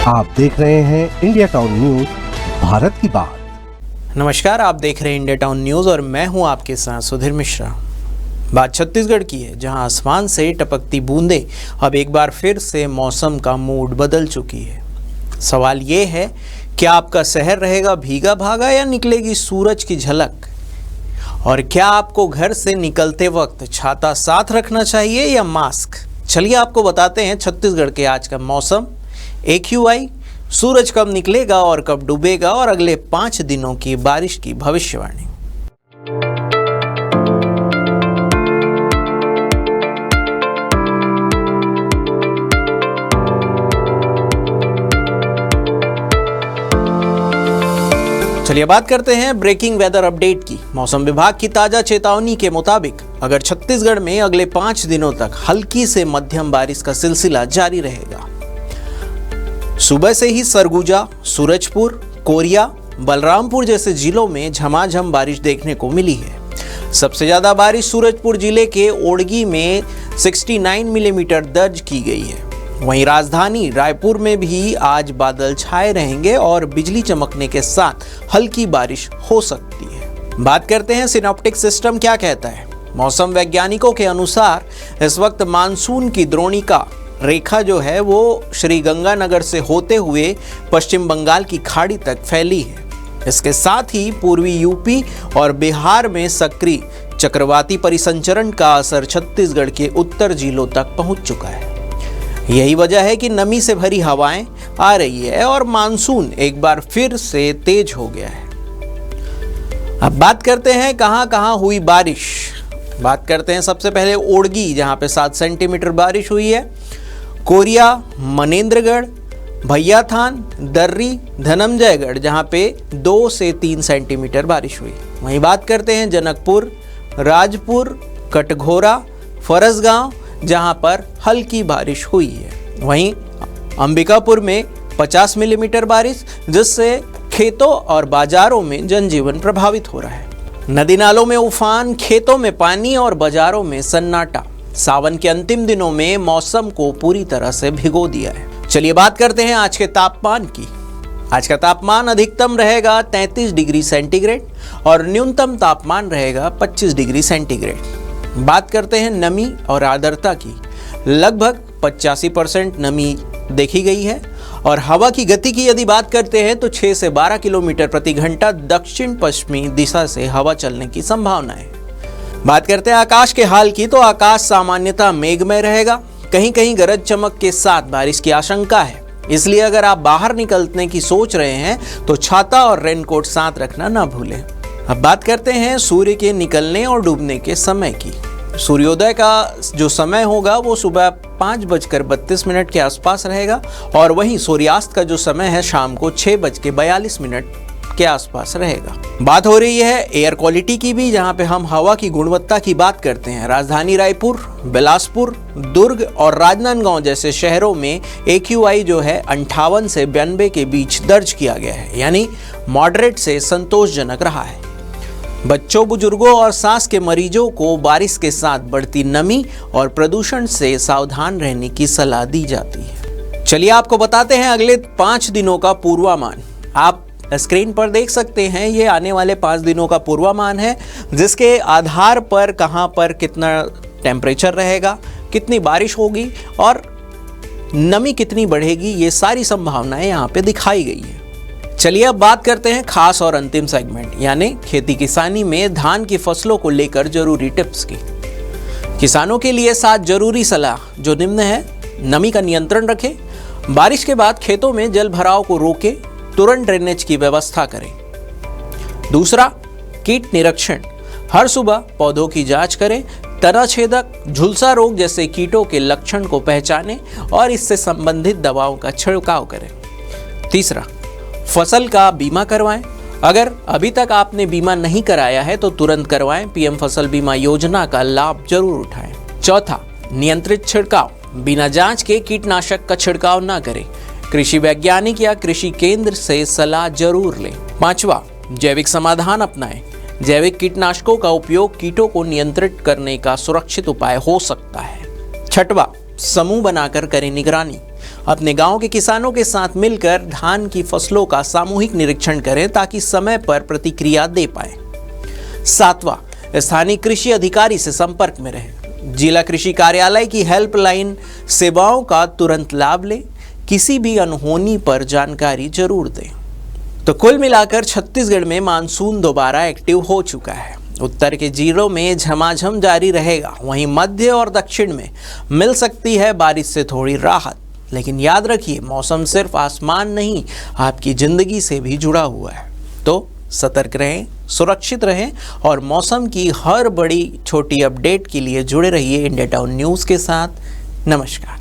आप देख रहे हैं इंडिया टाउन न्यूज, भारत की बात। नमस्कार, आप देख रहे हैं इंडिया टाउन न्यूज और मैं हूं आपके साथ सुधीर मिश्रा। बात छत्तीसगढ़ की है, जहां आसमान से टपकती बूंदें अब एक बार फिर से मौसम का मूड बदल चुकी है। सवाल ये है, क्या आपका शहर रहेगा भीगा भागा या निकलेगी सूरज की झलक? और क्या आपको घर से निकलते वक्त छाता साथ रखना चाहिए या मास्क? चलिए आपको बताते हैं छत्तीसगढ़ के आज का मौसम, AQI, सूरज कब निकलेगा और कब डूबेगा और अगले 5 दिनों की बारिश की भविष्यवाणी। चलिए बात करते हैं ब्रेकिंग वेदर अपडेट की। मौसम विभाग की ताजा चेतावनी के मुताबिक अगर छत्तीसगढ़ में अगले 5 दिनों तक हल्की से मध्यम बारिश का सिलसिला जारी रहेगा। सुबह से ही सरगुजा, सूरजपुर, कोरिया, बलरामपुर जैसे जिलों में झमाझम बारिश देखने को मिली है। सबसे ज्यादा बारिश सूरजपुर जिले के ओड़गी में 69 मिलीमीटर दर्ज की गई है। वहीं राजधानी रायपुर में भी आज बादल छाए रहेंगे और बिजली चमकने के साथ हल्की बारिश हो सकती है। बात करते हैं सिनॉप्टिक सिस्टम क्या कहता है। मौसम वैज्ञानिकों के अनुसार इस वक्त मानसून की द्रोणिका रेखा जो है वो श्री गंगानगर से होते हुए पश्चिम बंगाल की खाड़ी तक फैली है। इसके साथ ही पूर्वी यूपी और बिहार में सक्रिय चक्रवाती परिसंचरण का असर छत्तीसगढ़ के उत्तर जिलों तक पहुंच चुका है। यही वजह है कि नमी से भरी हवाएं आ रही है और मानसून एक बार फिर से तेज हो गया है। अब बात करते हैं कहां कहां हुई बारिश। बात करते हैं सबसे पहले ओड़गी, जहां पे 7 सेंटीमीटर बारिश हुई है। कोरिया, मनेन्द्रगढ़, भैयाथान, दर्री, धनंजयगढ़, जहां पे 2 से 3 सेंटीमीटर बारिश हुई। वहीं बात करते हैं जनकपुर, राजपुर, कटघोरा, फरसगांव, जहां पर हल्की बारिश हुई है। वहीं अंबिकापुर में 50 मिलीमीटर बारिश, जिससे खेतों और बाजारों में जनजीवन प्रभावित हो रहा है। नदी नालों में उफान, खेतों में पानी और बाजारों में सन्नाटा। सावन के अंतिम दिनों में मौसम को पूरी तरह से भिगो दिया है। चलिए बात करते हैं आज के तापमान की। आज का तापमान अधिकतम रहेगा 33 डिग्री सेंटीग्रेड और न्यूनतम तापमान रहेगा 25 डिग्री सेंटीग्रेड। बात करते हैं नमी और आर्द्रता की। लगभग 85% नमी देखी गई है और हवा की गति की यदि बात करते हैं तो 6 से 12 किलोमीटर प्रति घंटा दक्षिण पश्चिमी दिशा से हवा चलने की संभावना है। बात करते हैं आकाश के हाल की, तो आकाश सामान्यतः मेघमय रहेगा। कहीं कहीं गरज चमक के साथ बारिश की आशंका है, इसलिए अगर आप बाहर निकलने की सोच रहे हैं तो छाता और रेनकोट साथ रखना ना भूलें। अब बात करते हैं सूर्य के निकलने और डूबने के समय की। सूर्योदय का जो समय होगा वो सुबह 5:32 के आसपास रहेगा और वहीं सूर्यास्त का जो समय है शाम को 6:42 के आसपास रहेगा। बात हो रही है एयर क्वालिटी की भी, जहां पे हम हवा की गुणवत्ता की बात करते हैं। राजधानी रायपुर, बिलासपुर, दुर्ग और राजनांदगांव जैसे शहरों में AQI जो है 58 से 92 के बीच दर्ज किया गया है, यानी मॉडरेट से संतोषजनक रहा है। बच्चों, बुजुर्गों और सांस के मरीजों को बारिश के साथ बढ़ती नमी और प्रदूषण से सावधान रहने की सलाह दी जाती है। चलिए आपको बताते हैं अगले 5 दिनों का पूर्वानुमान। आप स्क्रीन पर देख सकते हैं, ये आने वाले 5 दिनों का पूर्वानुमान है, जिसके आधार पर कहां पर कितना टेम्परेचर रहेगा, कितनी बारिश होगी और नमी कितनी बढ़ेगी, ये सारी संभावनाएं यहाँ पे दिखाई गई है। चलिए अब बात करते हैं खास और अंतिम सेगमेंट, यानी खेती किसानी में धान की फसलों को लेकर जरूरी टिप्स की। किसानों के लिए 7 जरूरी सलाह जो निम्न है। नमी का नियंत्रण रखें, बारिश के बाद खेतों में जल भराव को रोकें, तुरंत ड्रेनेज की व्यवस्था करें। दूसरा, कीट निरीक्षण, हर सुबह पौधों की जांच करें, तना छेदक, झुलसा रोग जैसे कीटों के लक्षण को पहचानें और इससे संबंधित दवाओं का छिड़काव करें। तीसरा, फसल का बीमा करवाएं। अगर अभी तक आपने बीमा नहीं कराया है तो तुरंत करवाएं। PM फसल बीमा योजना का लाभ जरूर उठाएं। चौथा, नियंत्रित छिड़काव, बिना जांच के कीटनाशक का छिड़काव ना करें। कृषि वैज्ञानिक या कृषि केंद्र से सलाह जरूर लें। पांचवा, जैविक समाधान अपनाएं। जैविक कीटनाशकों का उपयोग कीटों को नियंत्रित करने का सुरक्षित उपाय हो सकता है। छठवां, समूह बनाकर करें निगरानी। अपने गांव के किसानों के साथ मिलकर धान की फसलों का सामूहिक निरीक्षण करें ताकि समय पर प्रतिक्रिया दे पाए। 7वां, स्थानीय कृषि अधिकारी से संपर्क में रहें। जिला कृषि कार्यालय की हेल्पलाइन सेवाओं का तुरंत लाभ लें। किसी भी अनहोनी पर जानकारी जरूर दें। तो कुल मिलाकर छत्तीसगढ़ में मानसून दोबारा एक्टिव हो चुका है। उत्तर के जिलों में झमाझम जारी रहेगा, वहीं मध्य और दक्षिण में मिल सकती है बारिश से थोड़ी राहत। लेकिन याद रखिए, मौसम सिर्फ आसमान नहीं, आपकी जिंदगी से भी जुड़ा हुआ है। तो सतर्क रहें, सुरक्षित रहें और मौसम की हर बड़ी छोटी अपडेट के लिए जुड़े रहिए इंडिया टाउन न्यूज़ के साथ। नमस्कार।